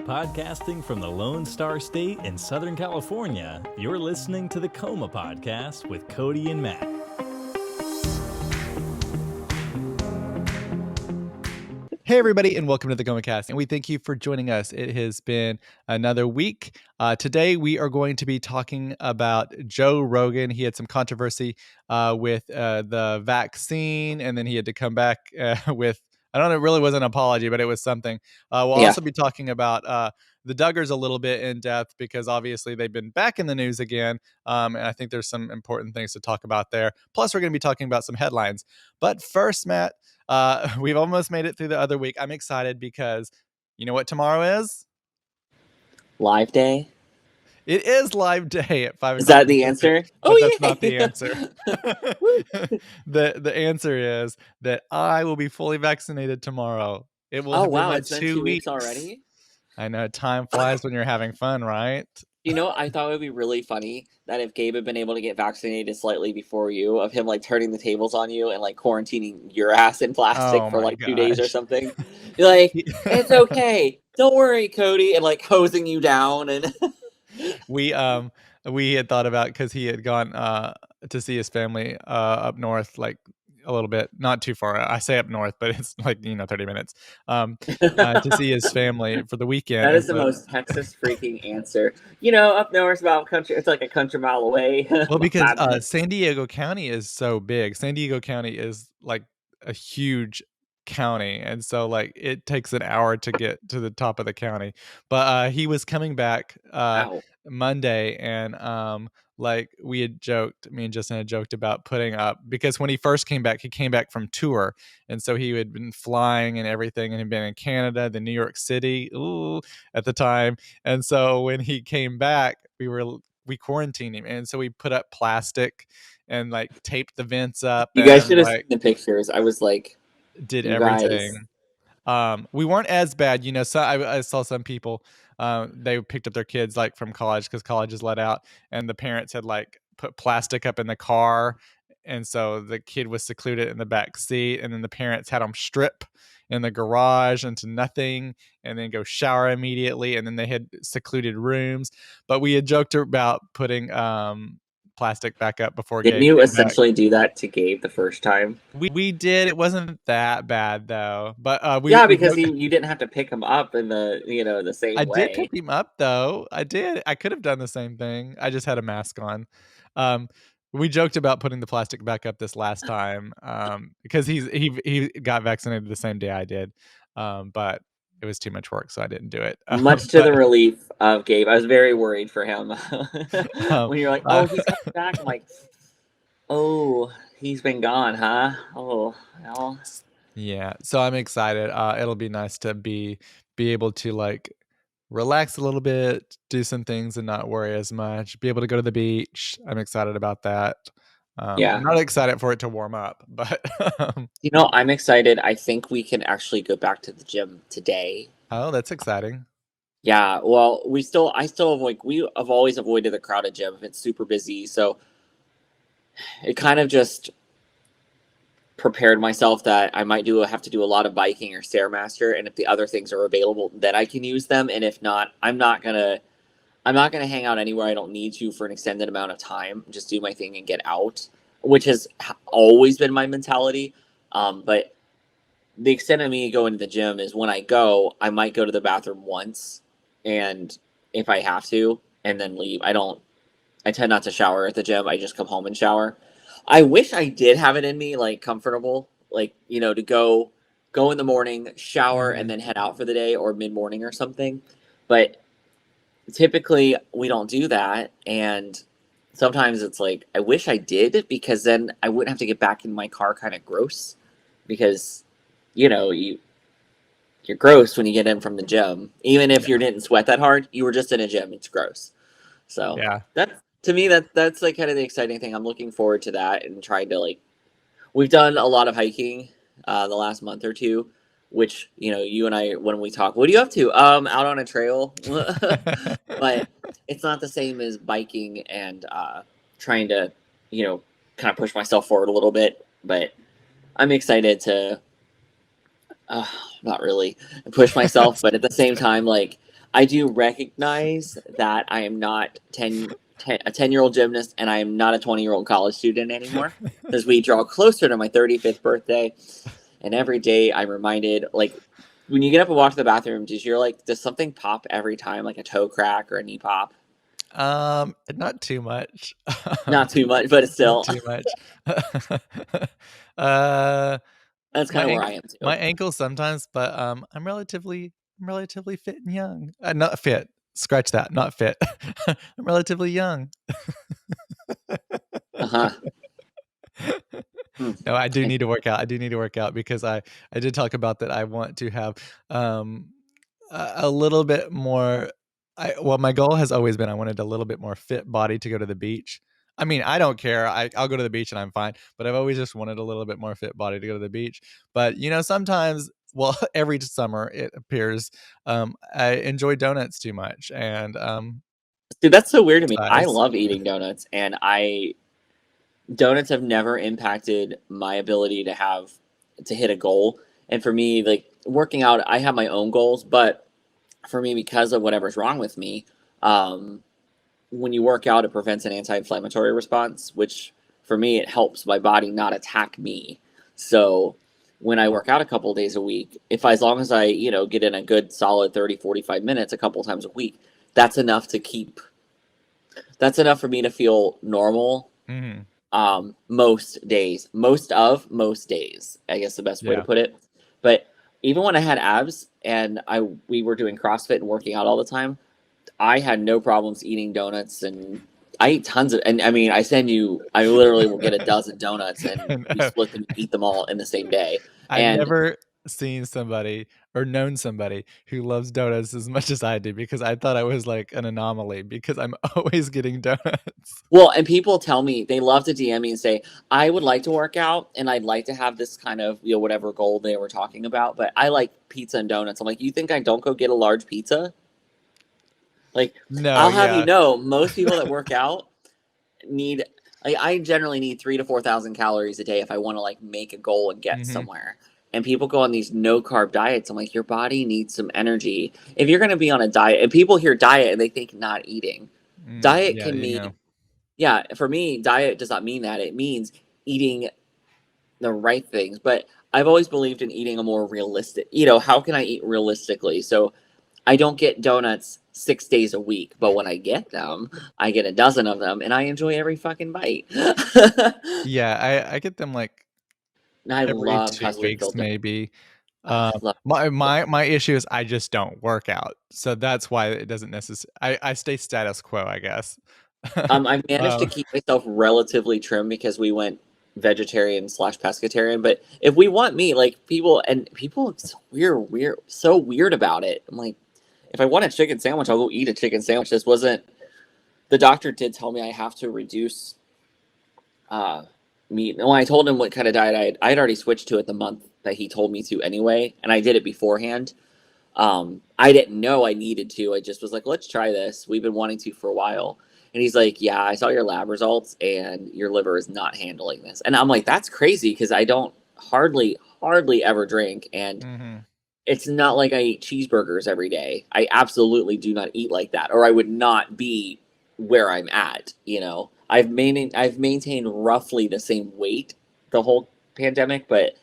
Podcasting from the Lone Star State in Southern California, you're listening to the Coma Podcast with Cody and Matt. Hey everybody, and welcome to the Coma Cast, and we thank you for joining us. It has been another week. Today we are going to be talking about Joe Rogan. He had some controversy with the vaccine, and then he had to come back with, I don't know, it really wasn't an apology, but it was something. We'll also be talking about the Duggars a little bit in depth, because obviously they've been back in the news again, and I think there's some important things to talk about there. Plus, we're going to be talking about some headlines. But first, Matt, we've almost made it through the other week. I'm excited because you know what tomorrow is? Live day? It is live day at 5 o'clock. Is that the answer? But that's not the answer. The answer is that I will be fully vaccinated tomorrow. It will It's been 2 weeks already? I know, time flies when you're having fun, right? You know, I thought it would be really funny that if Gabe had been able to get vaccinated slightly before you, of him like turning the tables on you and like quarantining your ass in plastic for like 2 days or something. You're like, it's okay, don't worry, Cody, and like hosing you down. And we had thought about, because he had gone to see his family up north, like a little bit, not too far. I say up north, but it's like, 30 minutes to see his family for the weekend. That is the most Texas freaking answer. You know, up north about country, it's like a country mile away. Well, because San Diego County is so big. San Diego County is like a huge county, and so like it takes an hour to get to the top of the county. But he was coming back Monday, and like we had joked, me and Justin had joked about putting up, because when he first came back, he came back from tour, and so he had been flying and everything, and had been in Canada, then New York City at the time. And so when he came back, we quarantined him, and so we put up plastic and like taped the vents up. You guys should have seen the pictures. I was like, did everything. We weren't as bad, so I saw some people, they picked up their kids like from college, because college is let out, and the parents had like put plastic up in the car, and so the kid was secluded in the back seat, and then the parents had them strip in the garage into nothing, and then go shower immediately, and then they had secluded rooms. But we had joked about putting plastic back up before. Didn't you essentially do that to Gabe the first time? We did. It wasn't that bad though, but because you didn't have to pick him up in the the same way. I did pick him up though. I did. I could have done the same thing. I just had a mask on. We joked about putting the plastic back up this last time, because he got vaccinated the same day I did, but it was too much work, so I didn't do it. Much to the relief of Gabe. I was very worried for him. When you're like, oh, he's coming back. I'm like, oh, he's been gone, huh? Oh, well. Yeah. So I'm excited. It'll be nice to be able to like relax a little bit, do some things and not worry as much, be able to go to the beach. I'm excited about that. I'm not excited for it to warm up, but I'm excited. I think we can actually go back to the gym today. Oh, that's exciting. Yeah, well, we have always avoided the crowded gym if it's super busy, so it kind of just prepared myself that I might have to do a lot of biking or Stairmaster, and if the other things are available, then I can use them, and if not, I'm not gonna hang out anywhere I don't need to for an extended amount of time. Just do my thing and get out, which has always been my mentality. But the extent of me going to the gym is when I go, I might go to the bathroom once, and if I have to, and then leave. I tend not to shower at the gym. I just come home and shower. I wish I did have it in me, like comfortable, like, to go in the morning, shower, and then head out for the day, or mid-morning or something. But typically we don't do that, and sometimes it's like I wish I did, because then I wouldn't have to get back in my car kind of gross, because you're gross when you get in from the gym, even if you didn't sweat that hard. You were just in a gym, it's gross. So to me that's like kind of the exciting thing. I'm looking forward to that, and trying to we've done a lot of hiking the last month or two, which, you and I, when we talk, what are you up to? Out on a trail. But it's not the same as biking and trying to, kind of push myself forward a little bit. But I'm excited to not really push myself, but at the same time, I do recognize that I am not a 10-year-old gymnast, and I am not a 20-year-old college student anymore, as we draw closer to my 35th birthday. And every day I'm reminded, like, when you get up and walk to the bathroom, does something pop every time, like a toe crack or a knee pop? Not too much. Not too much, but it's Not still, too much. uh, that's kind my of where I am my too. ankles sometimes, but I'm relatively fit and young. Not fit. Scratch that. Not fit. I'm relatively young. Uh-huh. Hmm. No, I do need to work out. I do need to work out because I did talk about that. I want to have um a little bit more. Well, my goal has always been I wanted a little bit more fit body to go to the beach. I mean, I don't care. I'll go to the beach and I'm fine. But I've always just wanted a little bit more fit body to go to the beach. But sometimes, well, every summer it appears, I enjoy donuts too much, and Dude, that's so weird to me. I size. love eating donuts, and donuts have never impacted my ability to hit a goal. And for me, like working out, I have my own goals, but for me, because of whatever's wrong with me, um, when you work out, it prevents an anti-inflammatory response, which for me, it helps my body not attack me. So when I work out a couple of days a week, if as long as I, get in a good solid 30, 45 minutes a couple times a week, that's enough to keep that's enough for me to feel normal. Mhm. Most days, I guess the best way to Yeah. put it. But even when I had abs and we were doing CrossFit and working out all the time, I had no problems eating donuts, and I eat tons of. And I mean, I literally will get a dozen donuts, and we No. split them and eat them all in the same day. I've And never seen somebody or known somebody who loves donuts as much as I do, because I thought I was like an anomaly because I'm always getting donuts. well, and people tell me they love to DM me and say, I would like to work out and I'd like to have this kind of, whatever goal they were talking about, but I like pizza and donuts. I'm like, you think I don't go get a large pizza? Like, No, I'll have you yeah. know, most people that work out need, like, I generally need 3 to 4,000 calories a day if I want to like make a goal and get Mhm. somewhere. And people go on these no carb diets. I'm like, your body needs some energy. If you're going to be on a diet, and people hear diet and they think not eating, diet Yeah, can you mean, know. yeah, for me, diet does not mean that. It means eating the right things. But I've always believed in eating a more realistic, how can I eat realistically? So I don't get donuts 6 days a week, but when I get them, I get a dozen of them, and I enjoy every fucking bite. Yeah, I get them like And I every love 2 custard weeks filled donuts. maybe. I love My issue is I just don't work out, so that's why it doesn't necessarily. I stay status quo, I guess. I've managed to Um, keep myself relatively trim because we went vegetarian slash pescatarian. But if we want meat, like people are so weird about it. I'm like, if I want a chicken sandwich, I'll go eat a chicken sandwich. This wasn't. The doctor did tell me I have to reduce uh, meat. And when I told him what kind of diet I'd already switched to it the month that he told me to anyway, and I did it beforehand. I didn't know I needed to. I just was like, let's try this. We've been wanting to for a while. And he's like, yeah, I saw your lab results and your liver is not handling this. And I'm like, that's crazy because I don't hardly ever drink. And mhm. it's not like I eat cheeseburgers every day. I absolutely do not eat like that, or I would not be where I'm at. I've maintained roughly the same weight the whole pandemic, but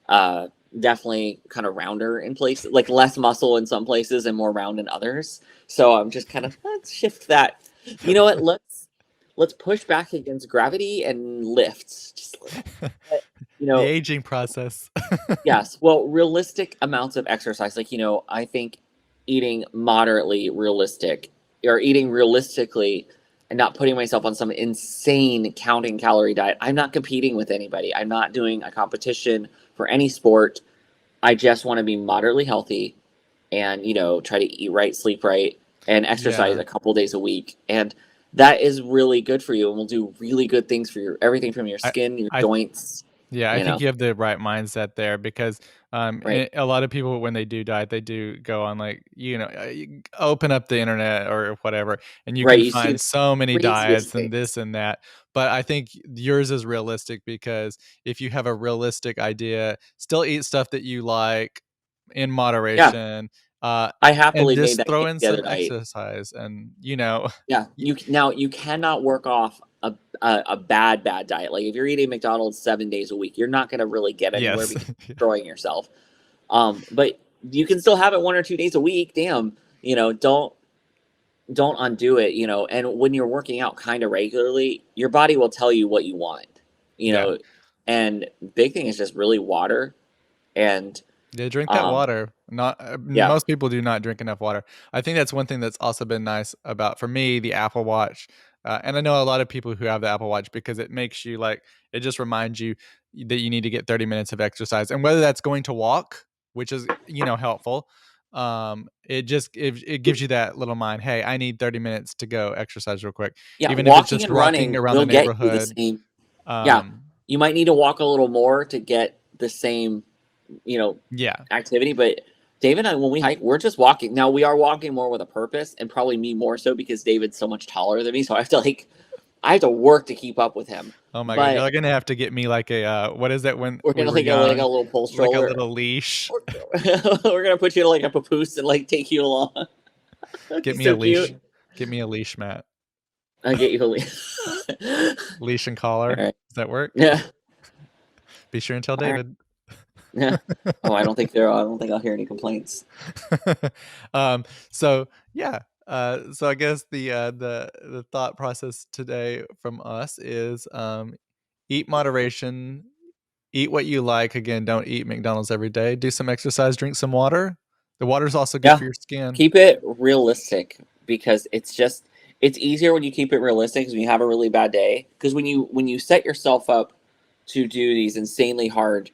uh, definitely kind of rounder in places, like less muscle in some places and more round in others. So I'm just kind of, let's shift that. You know what? Let's push back against gravity and lift just a little. But, you The know, aging process. Yes. Well, realistic amounts of exercise. Like, I think eating moderately realistic or eating realistically and not putting myself on some insane counting calorie diet. I'm not competing with anybody. I'm not doing a competition for any sport. I just want to be moderately healthy and, try to eat right, sleep right, and exercise Yeah. a couple days a week. And that is really good for you and will do really good things for your everything from your I skin, your I joints, Yeah, I you think know. you have the right mindset there because Right. a lot of people when they do diet, they do go on like you open up the internet or whatever, and you Right. can You see find the so many craziest diets and things. this and that. But I think yours is realistic because if you have a realistic idea, still eat stuff that you like in Yeah. moderation, uh, I and happily made just that throw cake in the other some night. exercise, and Yeah, y- you cannot work off a bad diet. Like if you're eating McDonald's 7 days a week, you're not going to really get anywhere yes, because you're destroying yourself. But you can still have it 1 or 2 days a week. Damn, don't undo it. And when you're working out kind of regularly, your body will tell you what you want. You yeah. know, and big thing is just really water and Yeah, drink that um water. Not yeah most people do not drink enough water. I think that's one thing that's also been nice about for me the Apple Watch, and I know a lot of people who have the Apple Watch because it makes you it just reminds you that you need to get 30 minutes of exercise, and whether that's going to walk, which is helpful. It gives you that little mind. Hey, I need 30 minutes to go exercise real quick, yeah even if it's walking just and walking running around the will get you the neighborhood. same. Yeah, Um, you might need to walk a little more to get the same yeah, activity. But David and I, when we hike, we're just walking. Now we are walking more with a purpose, and probably me more so because David's so much taller than me. So I have to work to keep up with him. oh my god, But you're gonna have to get me like a what is it when we're we gonna were like a young? little pull Like a stroller. little leash. We're gonna put you in like a papoose and like take you along. That'd Get be me a so leash. cute. Get me a leash, Matt. I'll get you a leash. Leash and All collar. right. Does that work? Yeah. Be sure and tell All right. David. Yeah. Oh, I don't think I'll hear any complaints. So yeah. So I guess the thought process today from us is eat moderation, eat what you like. Again, don't eat McDonald's every day. Do some exercise, drink some water. The water's also good Yeah. for your skin. Keep it realistic because it's easier when you keep it realistic because when you have a really bad day. Because when you set yourself up to do these insanely hard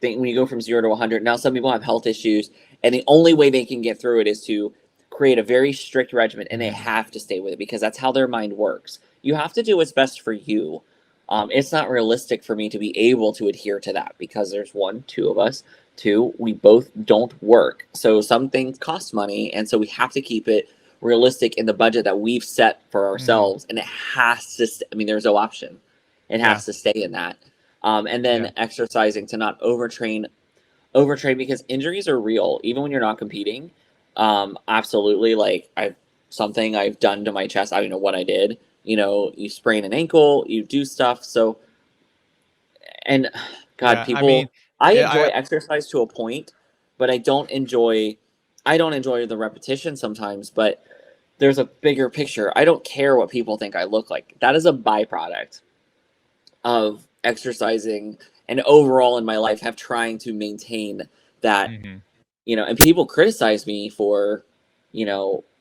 things, when you go from 0 to 100, now some people have health issues, and the only way they can get through it is to create a very strict regimen, and they Mhm. have to stay with it because that's how their mind works. You have to do what's best for you. It's not realistic for me to be able to adhere to that because there's two of us. Two, we both don't work. So some things cost money. And so we have to keep it realistic in the budget that we've set for Mhm. ourselves. And it has to, I mean, there's no option. It Yeah. has to stay in that. And Yeah. then exercising to not overtrain because injuries are real, even when you're not competing. Absolutely. Like something I've done to my chest. I don't know what I did. You sprain an ankle, you do stuff. So, and God, Yeah. I mean, I enjoy I exercise to a point, but I don't enjoy the repetition sometimes, but there's a bigger picture. I don't care what people think I look like. That is a byproduct of exercising and overall in my life have trying to maintain that, mhm. and people criticize me for,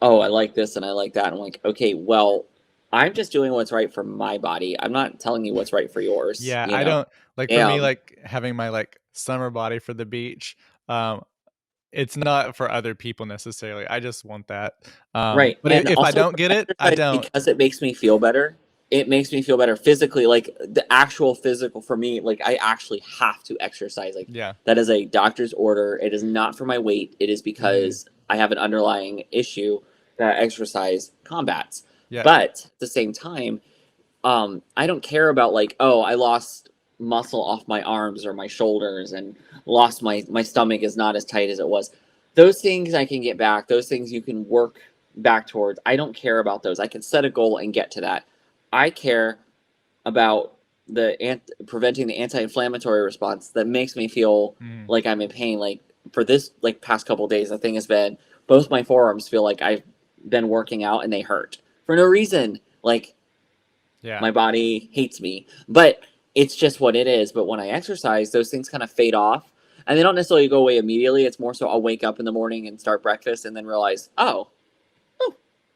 oh, I like this and I like that. I'm like, okay, well, I'm just doing what's right for my body. I'm not telling you what's right for yours, Yeah, I don't like for me, Damn. having my summer body for the beach. Um, it's not for other people necessarily. I just want that. Right. But And if I also don't for get it, I exercise don't. because it makes me feel better. It makes me feel better physically, like the actual physical for me, like I actually have to exercise. Like Yeah. that is a doctor's order. It is not for my weight. It is Mhm. because I have an underlying issue that exercise combats. Yeah. But at the same time, I don't care about like, oh, I lost muscle off my arms or my shoulders and lost my stomach is not as tight as it was. Those things I can get back. Those things you can work back towards. I don't care about those. I can set a goal and get to that. I care about preventing the anti-inflammatory response that makes me feel Mhm. like I'm in pain. Like for this like past couple days, the thing has been both my forearms feel like I've been working out and they hurt for no reason. Like Yeah. my body hates me, but it's just what it is. But when I exercise, those things kind of fade off, and they don't necessarily go away immediately. It's more so I'll wake up in the morning and start breakfast, and then realize, oh,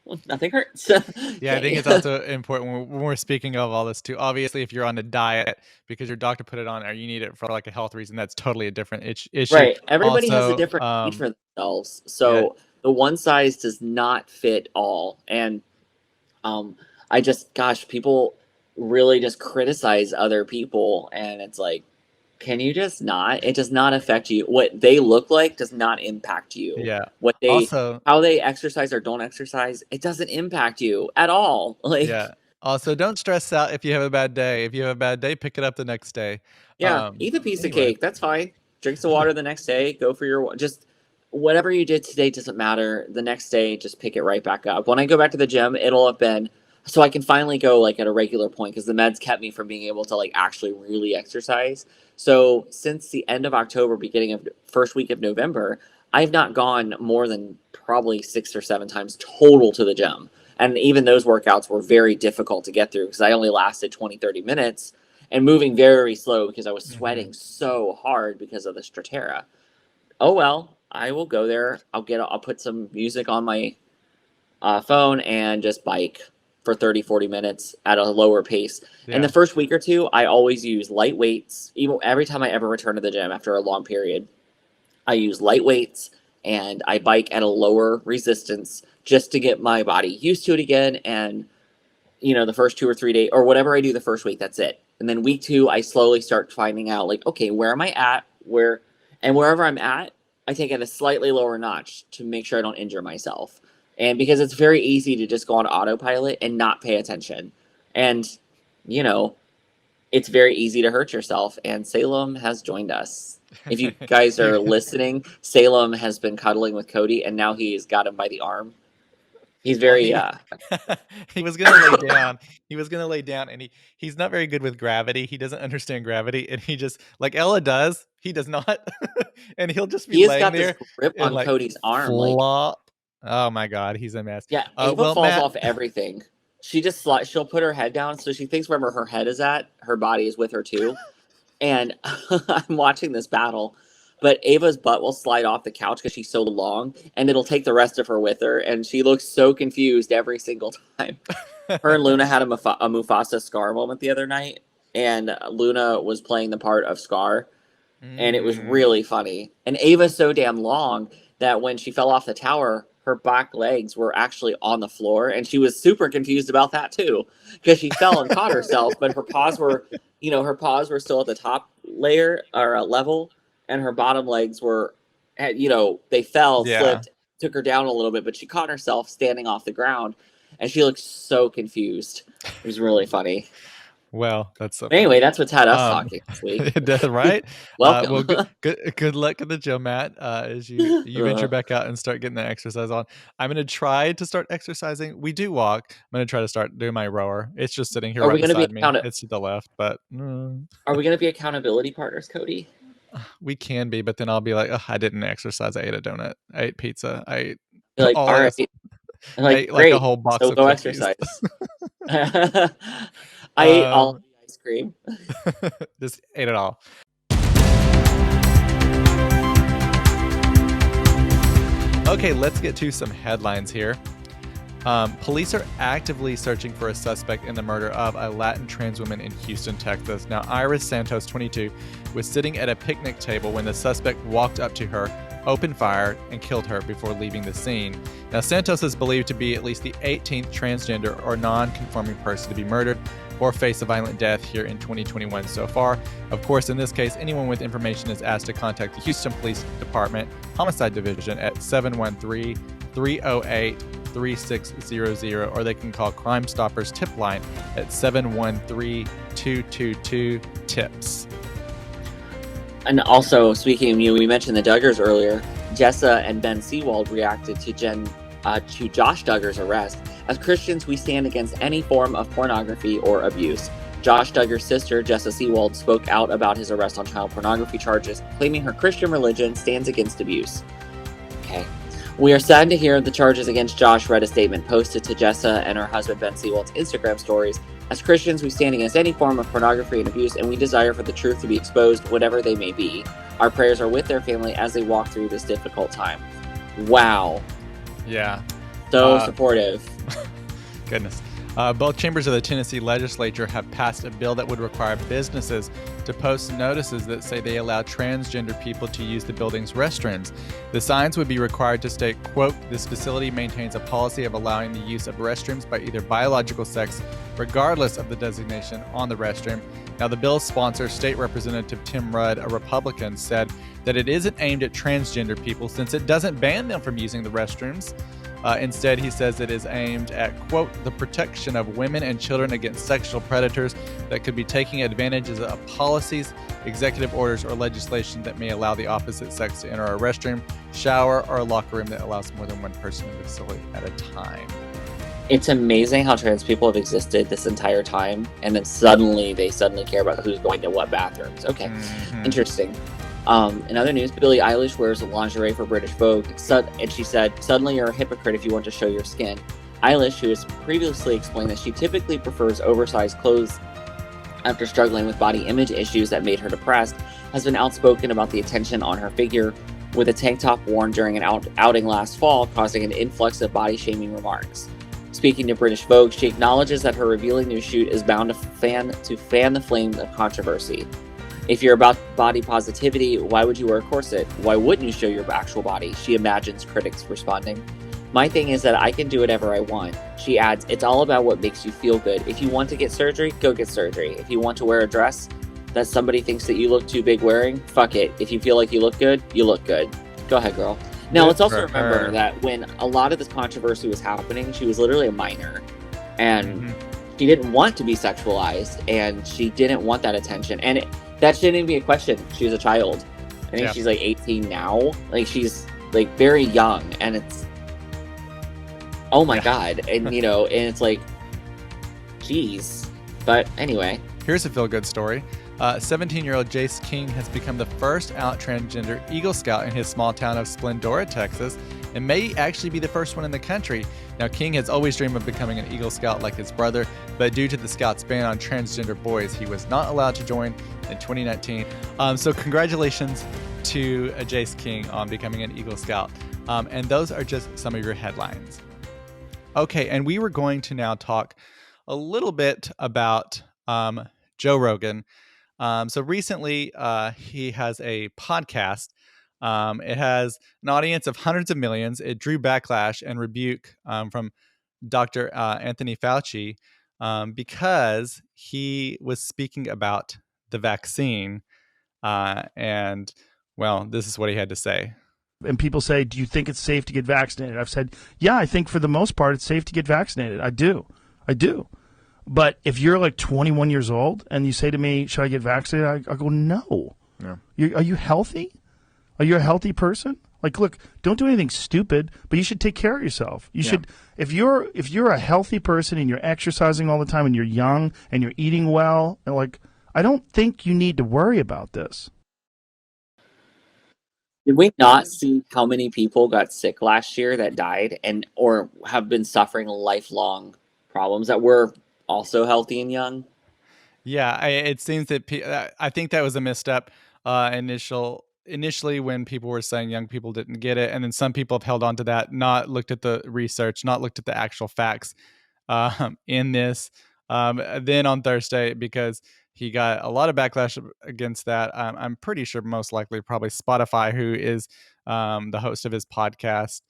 well, nothing hurts. Yeah, I think it's also important when we're speaking of all this too. Obviously, if you're on a diet because your doctor put it on or you need it for a health reason, that's totally a different issue. Right. Everybody has a Also, different need for themselves, yeah, so the one size does not fit all. And Um, I just, gosh, people really just criticize other people, and it's like, can you just not? It does not affect you. What they look like does not impact you. yeah. What Also, how they exercise or don't exercise, it doesn't impact you at all. yeah. Like, Also, don't stress out if you have a bad day. If you have a bad day, pick it up the next day. yeah, eat a piece of Anyway, cake. That's fine. Drink some water the next day. Go for your just whatever you did today doesn't matter. The next day, just pick it right back up. When I go back to the gym, it'll have been so I can finally go like at a regular point because the meds kept me from being able to like actually really exercise. So since the end of October, beginning of first week of November, I've not gone more than probably 6 or 7 times total to the gym. And even those workouts were very difficult to get through because I only lasted 20, 30 minutes and moving very slow because I was sweating so hard because of the Stratera. Oh, well, I will go there. I'll put some music on my phone and just bike for 30, 40 minutes at a lower pace. Yeah. And the first week or two, I always use light weights. Even every time I ever return to the gym after a long period, I use light weights and I bike at a lower resistance just to get my body used to it again. And, the first 2 or 3 days or whatever I do the first week, that's it. And then week 2, I slowly start finding out like, okay, where am I at? Wherever I'm at, I take it a slightly lower notch to make sure I don't injure myself. And because it's very easy to just go on autopilot and not pay attention. And, it's very easy to hurt yourself. And Salem has joined us. If you guys are listening, Salem has been cuddling with Cody, and now he's got him by the arm. He's very he was gonna lay down. He was gonna lay down, and he's not very good with gravity. He doesn't understand gravity, and he just like Ella does. He does not, and he'll just be laying there. This grip on like, Cody's arm. Flop. Oh my God, he's a mess. Yeah, Ava falls off everything. She just she'll put her head down, so she thinks wherever her head is at, her body is with her too. And I'm watching this battle, but Ava's butt will slide off the couch because she's so long, and it'll take the rest of her with her, and she looks so confused every single time. Her and Luna had a Mufasa Scar moment the other night, and Luna was playing the part of Scar, and it was really funny. And Ava's so damn long that when she fell off the tower, her back legs were actually on the floor, and she was super confused about that too, because she fell and caught herself, but her paws were still at the top layer or level, and her bottom legs were, they fell, slipped, took her down a little bit, but she caught herself standing off the ground, and she looked so confused. It was really funny. Well, that's so anyway. That's what's had us talking this week. It does, right? Welcome. Well, good luck at the gym, Matt. As you venture back out and start getting that exercise on. I'm gonna try to start exercising. We do walk. I'm gonna try to start doing my rower. It's just sitting here right beside me. It's to the left, but are we gonna be accountability partners, Cody? We can be, but then I'll be like, oh, I didn't exercise. I ate a donut. I ate pizza. I ate like, all right. I ate like a whole box of cookies. Exercise. I ate all of the ice cream. Just ate it all. Okay, let's get to some headlines here. Police are actively searching for a suspect in the murder of a Latin trans woman in Houston, Texas. Now, Iris Santos, 22, was sitting at a picnic table when the suspect walked up to her, opened fire, and killed her before leaving the scene. Now, Santos is believed to be at least the 18th transgender or non-conforming person to be murdered or face a violent death here in 2021 so far. Of course, in this case, anyone with information is asked to contact the Houston Police Department Homicide Division at 713-308-3600, or they can call Crime Stoppers tip line at 713-222-TIPS. And also, speaking of you, we mentioned the Duggars earlier. Jessa and Ben Seawald reacted to Josh Duggar's arrest. As Christians, we stand against any form of pornography or abuse. Josh Duggar's sister, Jessa Seawald, spoke out about his arrest on child pornography charges, claiming her Christian religion stands against abuse. Okay. We are saddened to hear the charges against Josh, read a statement posted to Jessa and her husband Ben Seawald's Instagram stories. As Christians, we stand against any form of pornography and abuse, and we desire for the truth to be exposed, whatever they may be. Our prayers are with their family as they walk through this difficult time. Wow. Yeah. So supportive. Goodness. Both chambers of the Tennessee Legislature have passed a bill that would require businesses to post notices that say they allow transgender people to use the building's restrooms. The signs would be required to state, quote, "This facility maintains a policy of allowing the use of restrooms by either biological sex, regardless of the designation on the restroom." Now, the bill's sponsor, State Representative Tim Rudd, a Republican, said that it isn't aimed at transgender people since it doesn't ban them from using the restrooms. Instead, he says it is aimed at, quote, "the protection of women and children against sexual predators that could be taking advantage of policies executive orders or legislation that may allow the opposite sex to enter a restroom, shower, or a locker room that allows more than one person in the facility at a time. It's amazing how trans people have existed this entire time, and then suddenly care about who's going to what bathrooms. Okay, interesting. In other news, Billie Eilish wears lingerie for British Vogue, and she said, "Suddenly you're a hypocrite if you want to show your skin." Eilish, who has previously explained that she typically prefers oversized clothes after struggling with body image issues that made her depressed, has been outspoken about the attention on her figure, with a tank top worn during an outing last fall, causing an influx of body-shaming remarks. Speaking to British Vogue, she acknowledges that her revealing new shoot is bound to fan the flames of controversy. "If you're about body positivity, why would you wear a corset? Why wouldn't you show your actual body?" she imagines critics responding. "My thing is that I can do whatever I want." She adds, "It's all about what makes you feel good. If you want to get surgery, go get surgery. If you want to wear a dress that somebody thinks that you look too big wearing, fuck it. If you feel like you look good, you look good. Go ahead, girl." Now, let's also remember that when a lot of this controversy was happening, she was literally a minor. And she didn't want to be sexualized, and she didn't want that attention. And that shouldn't even be a question. She was a child. I think she's like 18 now. Like, she's like very young, and it's, oh my God. And, and it's like, geez. But anyway. Here's a feel-good story. 17-year-old Jace King has become the first out transgender Eagle Scout in his small town of Splendora, Texas, and may actually be the first one in the country. Now, King has always dreamed of becoming an Eagle Scout like his brother, but due to the Scouts' ban on transgender boys, he was not allowed to join in 2019. So congratulations to Jace King on becoming an Eagle Scout. And those are just some of your headlines. Okay, and we were going to now talk a little bit about Joe Rogan. So recently, he has a podcast. It has an audience of hundreds of millions. It drew backlash and rebuke from Dr. Anthony Fauci because he was speaking about the vaccine. And, well, this is what he had to say. And people say, "Do you think it's safe to get vaccinated?" I've said, yeah, I think for the most part it's safe to get vaccinated. I do. But if you're like 21 years old and you say to me, "Should I get vaccinated?" I go, no. Yeah. Are you healthy? Are you a healthy person? Like, look, don't do anything stupid, but you should take care of yourself. You should, if you're a healthy person and you're exercising all the time and you're young and you're eating well, and like, I don't think you need to worry about this. Did we not see how many people got sick last year that died or have been suffering lifelong problems that were also healthy and young? Yeah, it seems that I think that was a misstep initially when people were saying young people didn't get it, and then some people have held on to that, not looked at the research, not looked at the actual facts in this. Then on Thursday, because he got a lot of backlash against that, I'm pretty sure most likely probably Spotify, who is the host of his podcast,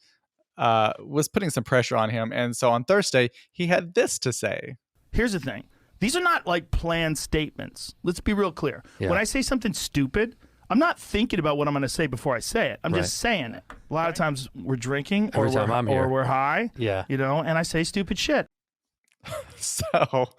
was putting some pressure on him. And so on Thursday, he had this to say. Here's the thing. These are not like planned statements. Let's be real clear. Yeah. When I say something stupid, I'm not thinking about what I'm going to say before I say it. I'm just saying it. A lot of times we're drinking or we're high, and I say stupid shit. So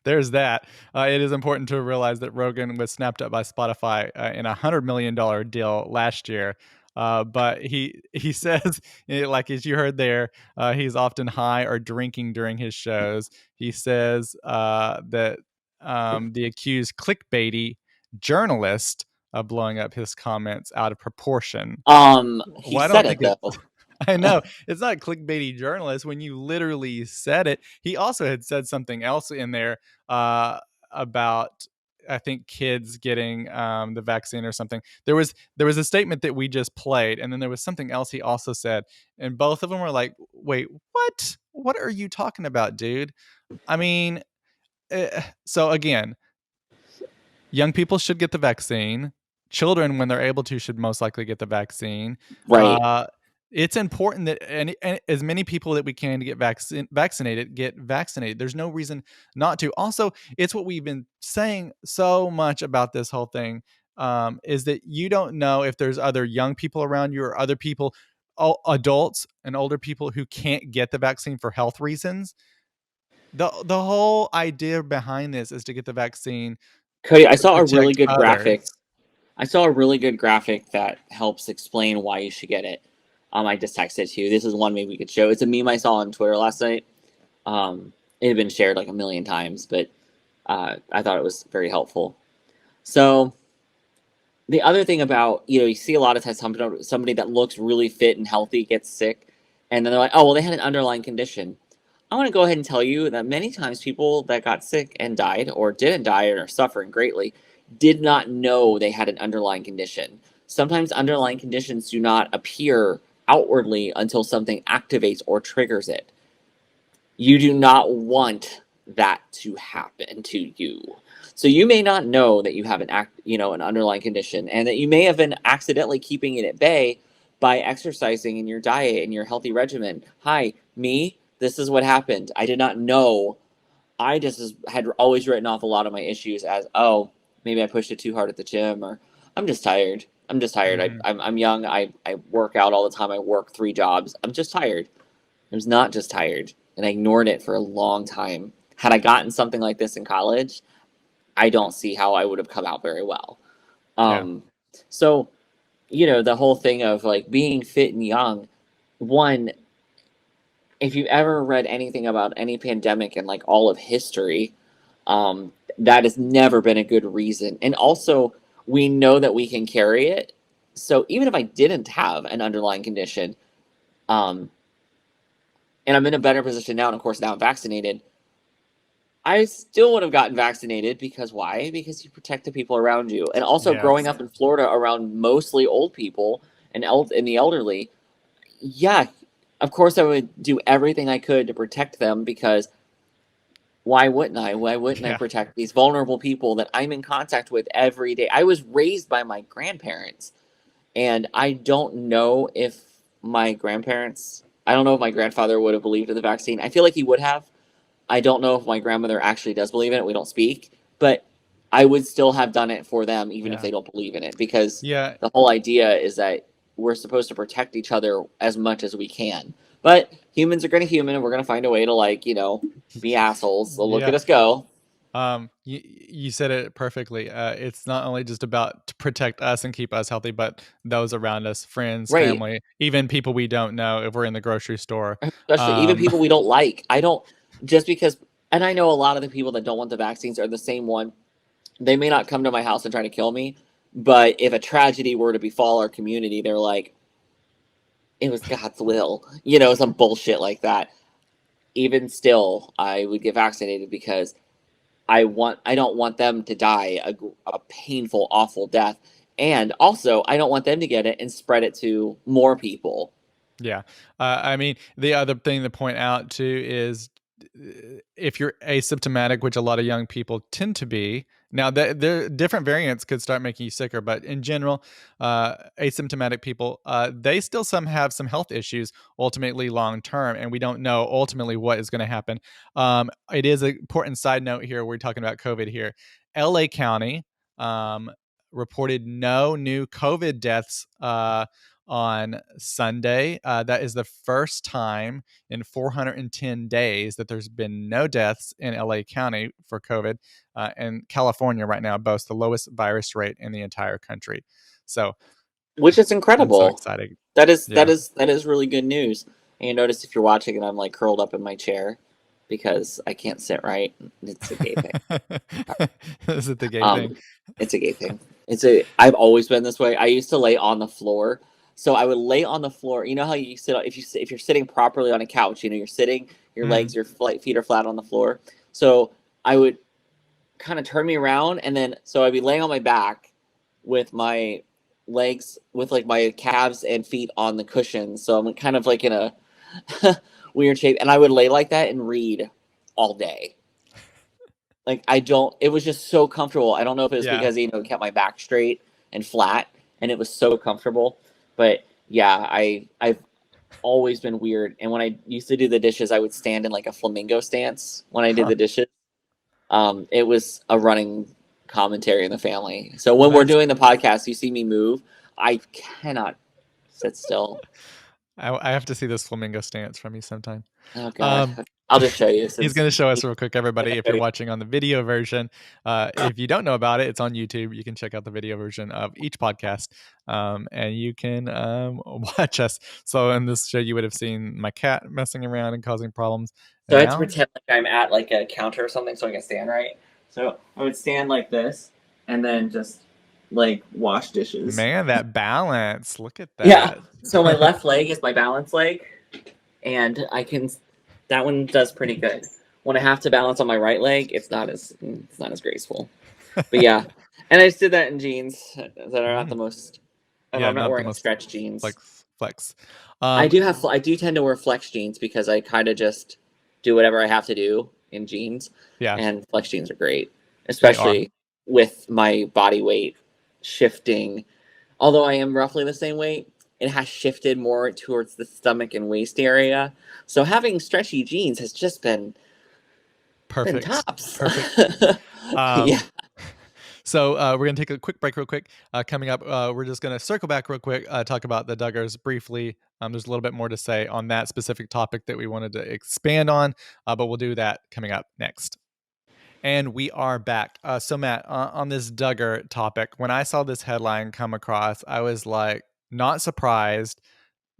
there's that. It is important to realize that Rogan was snapped up by Spotify in a $100 million deal last year. But he says, like as you heard there, he's often high or drinking during his shows. He says that the accused clickbaity journalist of blowing up his comments out of proportion. He said it though. I know it's not clickbaity journalist when you literally said it. He also had said something else in there about, I think, kids getting the vaccine or something. There was a statement that we just played, and then there was something else he also said, and both of them were like, "Wait, what? What are you talking about, dude?" I mean, so again, young people should get the vaccine. Children, when they're able to, should most likely get the vaccine. Right. It's important that and as many people that we can to get vaccinated, get vaccinated. There's no reason not to. Also, it's what we've been saying so much about this whole thing, is that you don't know if there's other young people around you or other people, adults and older people who can't get the vaccine for health reasons. The whole idea behind this is to get the vaccine Cody, I saw a really protect good graphic. others. I saw a really good graphic that helps explain why you should get it. I just texted it to you. This is one maybe we could show. It's a meme I saw on Twitter last night. It had been shared like a million times, but I thought it was very helpful. So the other thing about, you see a lot of times somebody that looks really fit and healthy gets sick, and then they're like, oh, well, they had an underlying condition. I want to go ahead and tell you that many times people that got sick and died or didn't die and are suffering greatly did not know they had an underlying condition. Sometimes underlying conditions do not appear outwardly until something activates or triggers it. You do not want that to happen to you. So you may not know that you have an underlying condition, and that you may have been accidentally keeping it at bay by exercising in your diet and your healthy regimen. Hi, me. This is what happened. I did not know. I just had always written off a lot of my issues as, oh, maybe I pushed it too hard at the gym, or I'm just tired. I'm just tired. Mhm. I'm young. I work out all the time. I work 3 jobs. I'm just tired. I was not just tired, and I ignored it for a long time. Had I gotten something like this in college, I don't see how I would have come out very well. So, the whole thing of like being fit and young, one, if you've ever read anything about any pandemic in like all of history, that has never been a good reason. And also, we know that we can carry it. So even if I didn't have an underlying condition, and I'm in a better position now, and of course now I'm vaccinated, I still would have gotten vaccinated because why? Because you protect the people around you. And also growing up in Florida around mostly old people and the elderly, yeah, of course I would do everything I could to protect them, because why wouldn't I? Why wouldn't I protect these vulnerable people that I'm in contact with every day? I was raised by my grandparents, and I don't know if my grandfather would have believed in the vaccine. I feel like he would have. I don't know if my grandmother actually does believe in it. We don't speak, but I would still have done it for them, even if they don't believe in it, because the whole idea is that we're supposed to protect each other as much as we can. But humans are going to human, and we're going to find a way to, be assholes. So look at us go. You said it perfectly. It's not only just about to protect us and keep us healthy, but those around us, friends, family, even people we don't know if we're in the grocery store. Especially even people we don't like. Just because, and I know a lot of the people that don't want the vaccines are the same one. They may not come to my house and try to kill me, but if a tragedy were to befall our community, they're like, it was God's will, some bullshit like that. Even still, I would get vaccinated because I don't want them to die a painful, awful death. And also, I don't want them to get it and spread it to more people. Yeah. I mean, the other thing to point out too is if you're asymptomatic, which a lot of young people tend to be, now there different variants could start making you sicker, but in general, asymptomatic people, they still have some health issues ultimately long term, and we don't know ultimately what is going to happen. It is an important side note here. We're talking about COVID here. LA County reported no new COVID deaths on Sunday. That is the first time in 410 days that there's been no deaths in LA County for COVID. And California right now boasts the lowest virus rate in the entire country. So, which is incredible. I'm so excited. That is really good news. And you notice if you're watching and I'm like curled up in my chair because I can't sit right. It's a gay thing. Is it the gay thing? It's a gay thing. I've always been this way. I used to lay on the floor. So I would lay on the floor. You know how you sit if you're sitting properly on a couch, you're sitting, your legs, your feet are flat on the floor. So I would kind of turn me around, and then so I'd be laying on my back with my legs, with like my calves and feet on the cushion. So I'm kind of like in a weird shape, and I would lay like that and read all day. Like it was just so comfortable. I don't know if it was because it kept my back straight and flat, and it was so comfortable. But yeah, I've always been weird. And when I used to do the dishes, I would stand in like a flamingo stance when I did the dishes. It was a running commentary in the family. So when we're doing the podcast, you see me move, I cannot sit still. I have to see this flamingo stance from you sometime. Oh God, I'll just show you. He's going to show us real quick, everybody. If you're you. watching on the video version, if you don't know about it, it's on YouTube. You can check out the video version of each podcast, and you can watch us. So in this show, you would have seen my cat messing around and causing problems. So I have to pretend like I'm at like a counter or something so I can stand right. So I would stand like this and then just like wash dishes. Man, that balance. Look at that. Yeah. So my left leg is my balance leg, and that one does pretty good. When I have to balance on my right leg, it's not as graceful. But yeah. And I just did that in jeans that are not the most. I'm not wearing stretch jeans. Flex. I do tend to wear flex jeans because I kind of just do whatever I have to do in jeans. Yeah. And flex jeans are great, especially with my body weight shifting. Although I am roughly the same weight, it has shifted more towards the stomach and waist area. So having stretchy jeans has just been perfect. Tops. Perfect. Yeah. So we're going to take a quick break real quick. Coming up, we're just going to circle back real quick, talk about the Duggars briefly. There's a little bit more to say on that specific topic that we wanted to expand on, but we'll do that coming up next. And we are back. So Matt, on this Duggar topic, when I saw this headline come across, I was like, not surprised,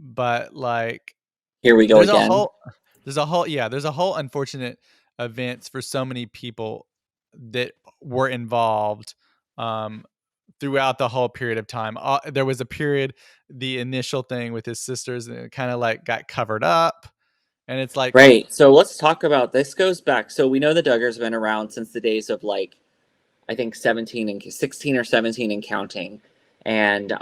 but like, here we go again. There's a whole unfortunate events for so many people that were involved throughout the whole period of time. There was a period, the initial thing with his sisters, and it kind of like got covered up. And it's like, right. So let's talk about this. Goes back. So we know the Duggars have been around since the days of like, I think 16 or 17 and counting. And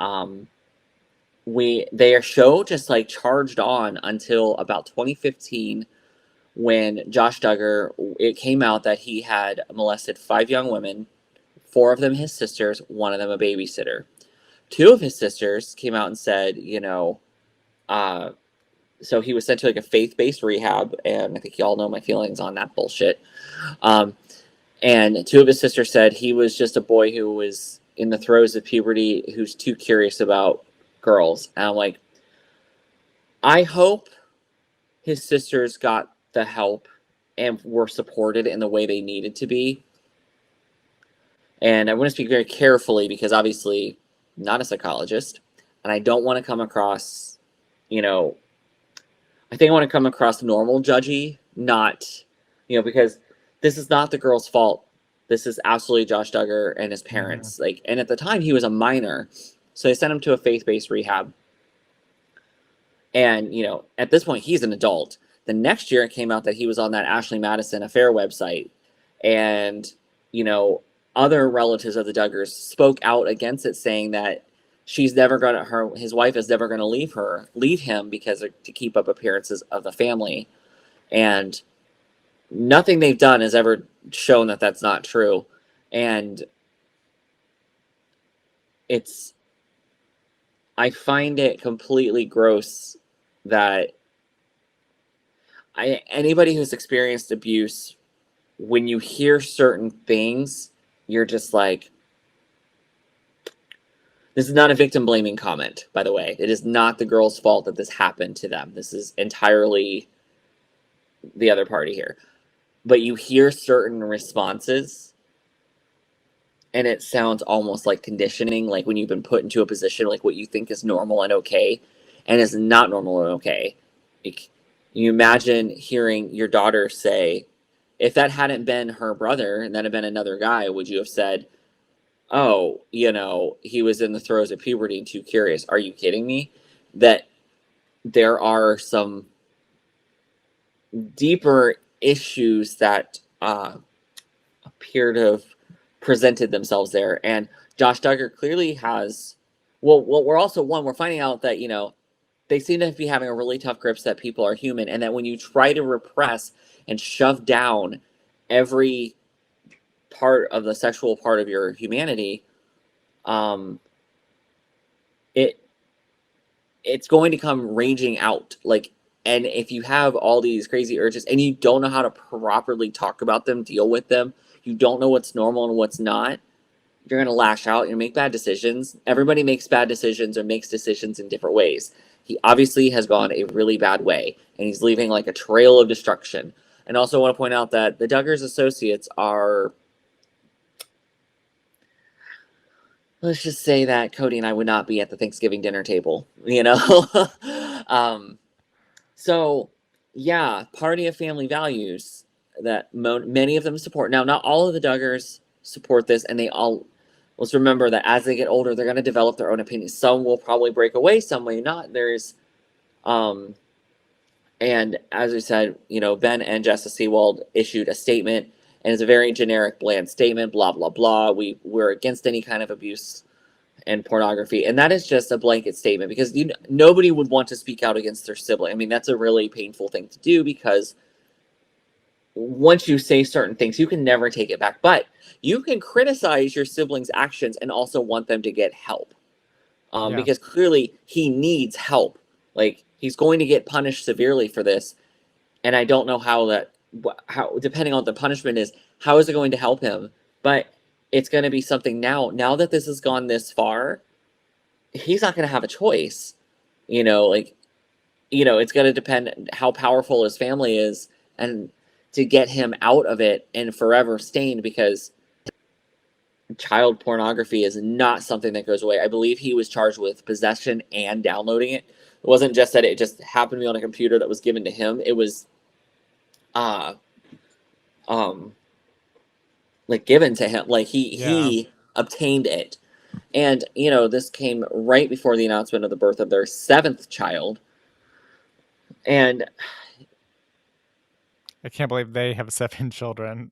their show just like charged on until about 2015 when Josh Duggar, it came out that he had molested 5 young women, 4 of them his sisters, 1 of them a babysitter. 2 of his sisters came out and said, so he was sent to like a faith-based rehab, and I think you all know my feelings on that bullshit. And 2 of his sisters said he was just a boy who was in the throes of puberty, who's too curious about girls. And I'm like, I hope his sisters got the help and were supported in the way they needed to be. And I want to speak very carefully because obviously I'm not a psychologist, and I don't want to come across, I think I want to come across normal judgy, not, because this is not the girl's fault. This is absolutely Josh Duggar and his parents. Mm-hmm. And at the time he was a minor, so they sent him to a faith-based rehab. And, at this point he's an adult. The next year it came out that he was on that Ashley Madison affair website, and, other relatives of the Duggars spoke out against it, saying that his wife is never going to leave him to keep up appearances of the family. And nothing they've done has ever shown that that's not true. And I find it completely gross that anybody who's experienced abuse, when you hear certain things, you're just like, this is not a victim blaming comment, by the way. It is not the girl's fault that this happened to them. This is entirely the other party here. But you hear certain responses, and it sounds almost like conditioning, like when you've been put into a position, like what you think is normal and okay, and is not normal and okay. You imagine hearing your daughter say, if that hadn't been her brother and that had been another guy, would you have said, oh, he was in the throes of puberty and too curious? Are you kidding me? That there are some deeper issues that appear to have presented themselves there. And Josh Duggar clearly has, we're finding out that, they seem to be having a really tough grip that people are human, and that when you try to repress and shove down every part of the sexual part of your humanity, it's going to come raging out. And if you have all these crazy urges and you don't know how to properly talk about them, deal with them, you don't know what's normal and what's not, you're going to lash out and make bad decisions. Everybody makes bad decisions or makes decisions in different ways. he obviously has gone a really bad way, and he's leaving like a trail of destruction. And also want to point out that the Duggar's associates are, let's just say that Cody and I would not be at the Thanksgiving dinner table, you know? So, yeah, party of family values that many of them support. Now, not all of the Duggars support this, and they all, let's remember that as they get older, they're going to develop their own opinions. Some will probably break away, some may not. And as we said, you know, Ben and Justice Seawald issued a statement, and it's a very generic, bland statement, blah, blah, blah. We're against any kind of abuse and pornography. And that is just a blanket statement, because nobody would want to speak out against their sibling. I mean, that's a really painful thing to do, because once you say certain things, you can never take it back. But you can criticize your sibling's actions and also want them to get help. Because clearly he needs help. Like, he's going to get punished severely for this. And I don't know how depending on what the punishment is, how is it going to help him? But it's going to be something now that this has gone this far, he's not going to have a choice. It's going to depend how powerful his family is, and to get him out of it and forever stained, because child pornography is not something that goes away. I believe he was charged with possession and downloading it. It wasn't just that it just happened to be on a computer that was given to him. It was like given to him. Like he obtained it. And, this came right before the announcement of the birth of their 7th child. And I can't believe they have 7 children.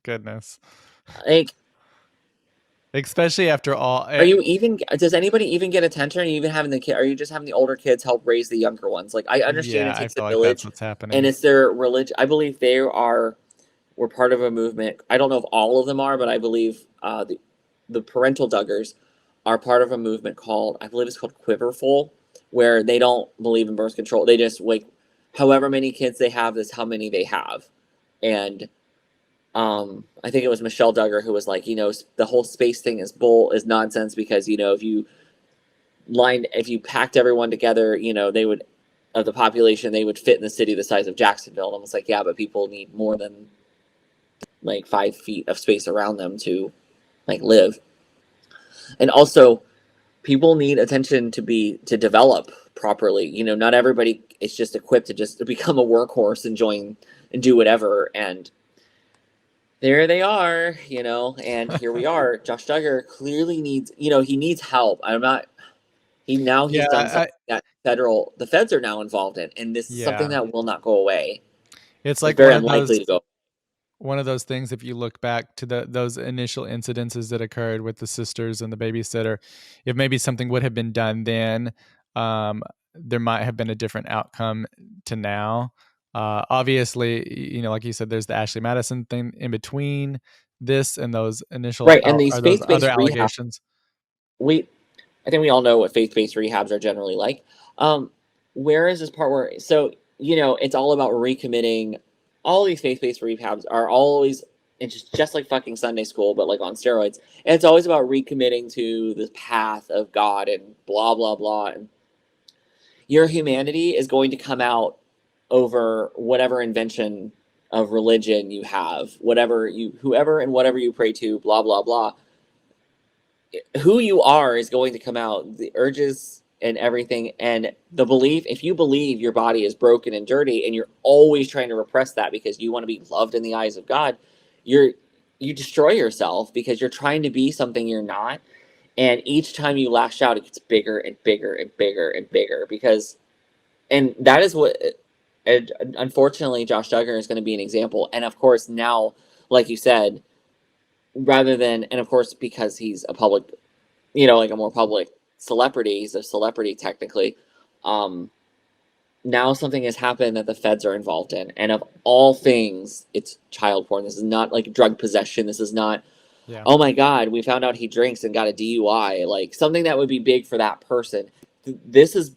Goodness. like, especially after all. Does anybody even get attention? Are you even having are you just having the older kids help raise the younger ones? Like, I understand it takes a village. That's what's happening. And it's their religion. I believe we're part of a movement. I don't know if all of them are, but I believe the parental Duggars are part of a movement called, I believe it's called Quiverful, where they don't believe in birth control. They just, like, however many kids they have is how many they have. And I think it was Michelle Duggar who was like, the whole space thing is nonsense, because, if you packed everyone together, they would, of the population, they would fit in the city the size of Jacksonville. And I was like, yeah, but people need more than like 5 feet of space around them to like live. And also, people need attention to develop properly. Not everybody is just equipped to become a workhorse and do whatever. And there they are, and here we are. Josh Duggar clearly needs, he needs help. He's done something that the feds are now involved in, and this is something that will not go away. It's like very unlikely to go. One of those things, if you look back to those initial incidences that occurred with the sisters and the babysitter, if maybe something would have been done then, there might have been a different outcome to now. Obviously, like you said, there's the Ashley Madison thing in between this and those initial and these faith-based other allegations. I think we all know what faith-based rehabs are generally like. Where is this part where, so, it's all about recommitting. All these faith-based rehabs are always, it's just like fucking Sunday school, but like on steroids. And it's always about recommitting to the path of God and blah, blah, blah. And your humanity is going to come out over whatever invention of religion you have, whoever and whatever you pray to, blah, blah, blah. Who you are is going to come out. The urges and everything, and the belief, if you believe your body is broken and dirty, and you're always trying to repress that because you want to be loved in the eyes of God, you destroy yourself, because you're trying to be something you're not. And each time you lash out, it gets bigger and bigger and bigger and bigger, and that is what, unfortunately, Josh Duggar is going to be an example. And of course, now, like you said, and of course, because he's a public, like a more public celebrity, he's a celebrity technically, now something has happened that the feds are involved in, and of all things, it's child porn. This is not like drug possession. This is not, oh my God, we found out he drinks and got a DUI, like something that would be big for that person. This is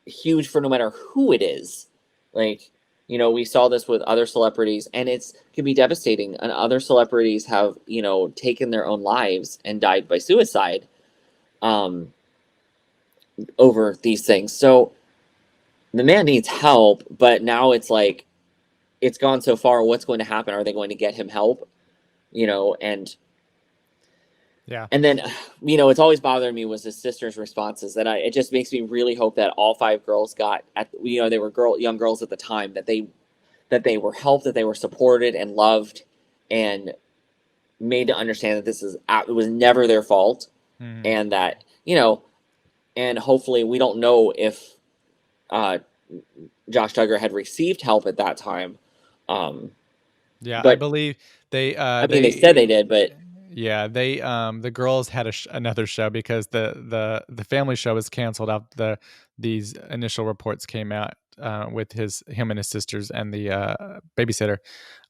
huge for no matter who it is. Like, we saw this with other celebrities, and it can be devastating. And other celebrities have, taken their own lives and died by suicide over these things. So the man needs help, but now it's like it's gone so far. What's going to happen? Are they going to get him help? And Yeah. And then, it's always bothering me was his sister's responses it just makes me really hope that all 5 girls got they were young girls at the time, that they were helped, that they were supported and loved and made to understand that it was never their fault. Mhm. And that, and hopefully we don't know if, Josh Duggar had received help at that time. Yeah, I but believe they they said they did, but yeah, they the girls had another show because the family show was canceled after these initial reports came out with him and his sisters and the babysitter.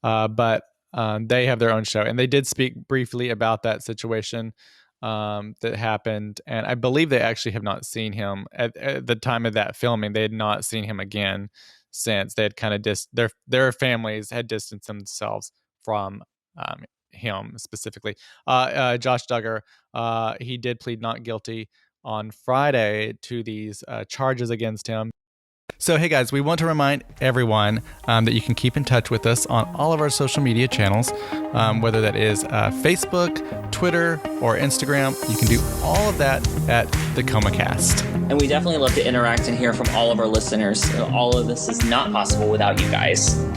But they have their own show, and they did speak briefly about that situation that happened. And I believe they actually have not seen him at the time of that filming. They had not seen him again since. They had kind of their families had distanced themselves from him specifically. Josh Duggar, he did plead not guilty on Friday to these charges against him. So, hey guys, we want to remind everyone that you can keep in touch with us on all of our social media channels, whether that is Facebook, Twitter, or Instagram. You can do all of that at the ComaCast. And we definitely love to interact and hear from all of our listeners. All of this is not possible without you guys.